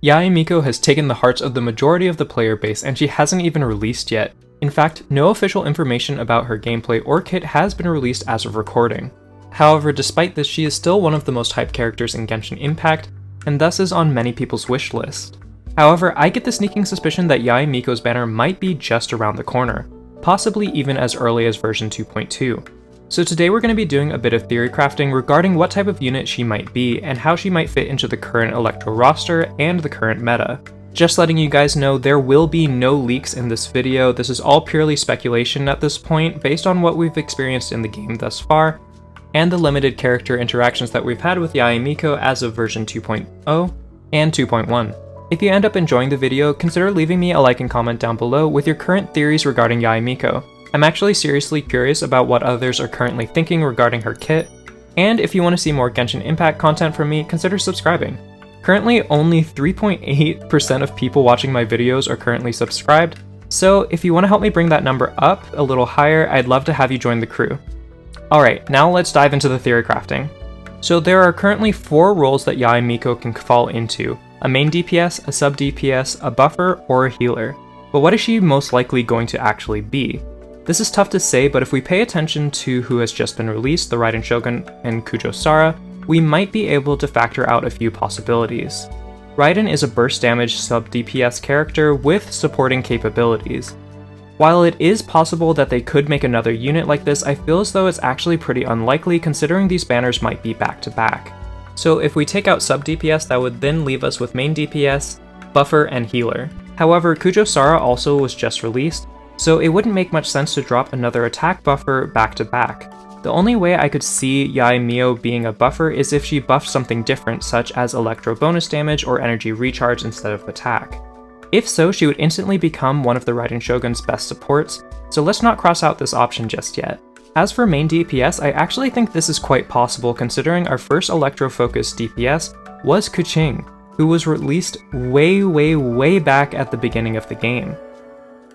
Yae Miko has taken the hearts of the majority of the player base, and she hasn't even released yet. In fact, no official information about her gameplay or kit has been released as of recording. However, despite this, she is still one of the most hyped characters in Genshin Impact, and thus is on many people's wish list. However, I get the sneaking suspicion that Yae Miko's banner might be just around the corner, possibly even as early as version 2.2. So today we're going to be doing a bit of theory crafting regarding what type of unit she might be and how she might fit into the current Electro roster and the current meta. Just letting you guys know, there will be no leaks in this video. This is all purely speculation at this point based on what we've experienced in the game thus far and the limited character interactions that we've had with Yae Miko as of version 2.0 and 2.1. If you end up enjoying the video, consider leaving me a like and comment down below with your current theories regarding Yae Miko. I'm actually seriously curious about what others are currently thinking regarding her kit, and if you want to see more Genshin Impact content from me, consider subscribing. Currently, only 3.8% of people watching my videos are currently subscribed, so if you want to help me bring that number up a little higher, I'd love to have you join the crew. Alright, now let's dive into the theory crafting. So there are currently 4 roles that Yae Miko can fall into: a main DPS, a sub DPS, a buffer, or a healer. But what is she most likely going to actually be? This is tough to say, but if we pay attention to who has just been released, the Raiden Shogun and Kujo Sara, we might be able to factor out a few possibilities. Raiden is a burst damage sub DPS character with supporting capabilities. While it is possible that they could make another unit like this, I feel as though it's actually pretty unlikely considering these banners might be back to back. So if we take out sub DPS, that would then leave us with main DPS, buffer, and healer. However, Kujo Sara also was just released, so it wouldn't make much sense to drop another attack buffer back to back. The only way I could see Yae Miko being a buffer is if she buffed something different, such as electro bonus damage or energy recharge instead of attack. If so, she would instantly become one of the Raiden Shogun's best supports, so let's not cross out this option just yet. As for main DPS, I actually think this is quite possible considering our first electro-focused DPS was Keqing, who was released way back at the beginning of the game.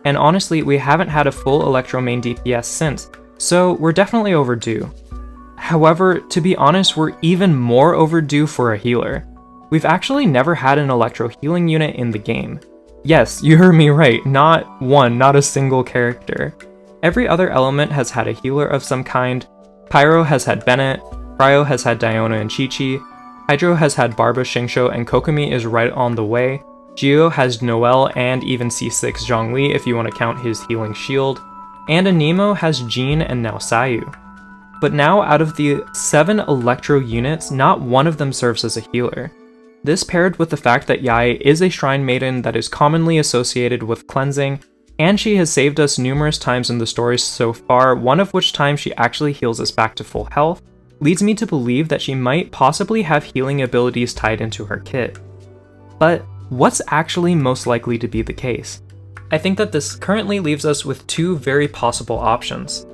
And honestly, we haven't had a full electro main DPS since, so we're definitely overdue. However, to be honest, we're even more overdue for a healer. We've actually never had an electro healing unit in the game. Yes, you heard me right, not a single character. Every other element has had a healer of some kind. Pyro has had Bennett, Cryo has had Diona and Chi-Chi, Hydro has had Barba, Xingqiu, and Kokomi is right on the way. Geo has Noelle and even C6 Zhongli if you want to count his healing shield, and Anemo has Jean and now Sayu. But now out of the 7 electro units, not one of them serves as a healer. This paired with the fact that Yae is a shrine maiden that is commonly associated with cleansing, and she has saved us numerous times in the stories so far, one of which times she actually heals us back to full health, leads me to believe that she might possibly have healing abilities tied into her kit. But what's actually most likely to be the case? I think that this currently leaves us with 2 very possible options.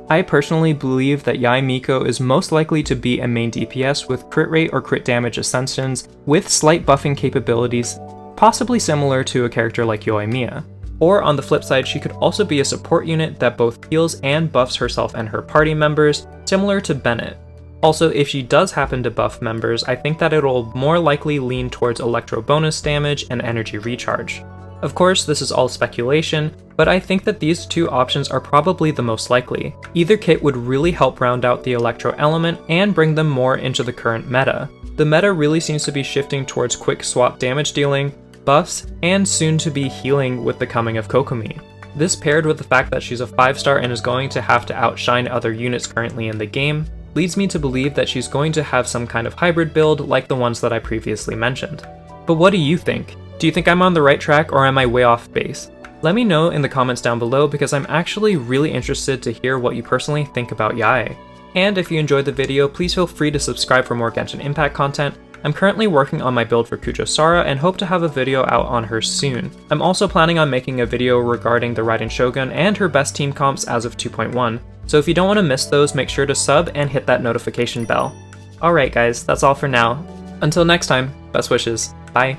I personally believe that Yae Miko is most likely to be a main DPS with crit rate or crit damage ascensions with slight buffing capabilities, possibly similar to a character like Yoimiya. Or on the flip side, she could also be a support unit that both heals and buffs herself and her party members, similar to Bennett. Also, if she does happen to buff members, I think that it'll more likely lean towards electro bonus damage and energy recharge. Of course, this is all speculation, but I think that these 2 options are probably the most likely. Either kit would really help round out the electro element and bring them more into the current meta. The meta really seems to be shifting towards quick swap damage dealing, buffs, and soon to be healing with the coming of Kokomi. This paired with the fact that she's a 5-star and is going to have to outshine other units currently in the game, leads me to believe that she's going to have some kind of hybrid build like the ones that I previously mentioned. But what do you think? Do you think I'm on the right track or am I way off base? Let me know in the comments down below because I'm actually really interested to hear what you personally think about Yae. And if you enjoyed the video, please feel free to subscribe for more Genshin Impact content. I'm currently working on my build for Kujo Sara and hope to have a video out on her soon. I'm also planning on making a video regarding the Raiden Shogun and her best team comps as of 2.1, so if you don't want to miss those, make sure to sub and hit that notification bell. Alright guys, that's all for now. Until next time, best wishes, bye.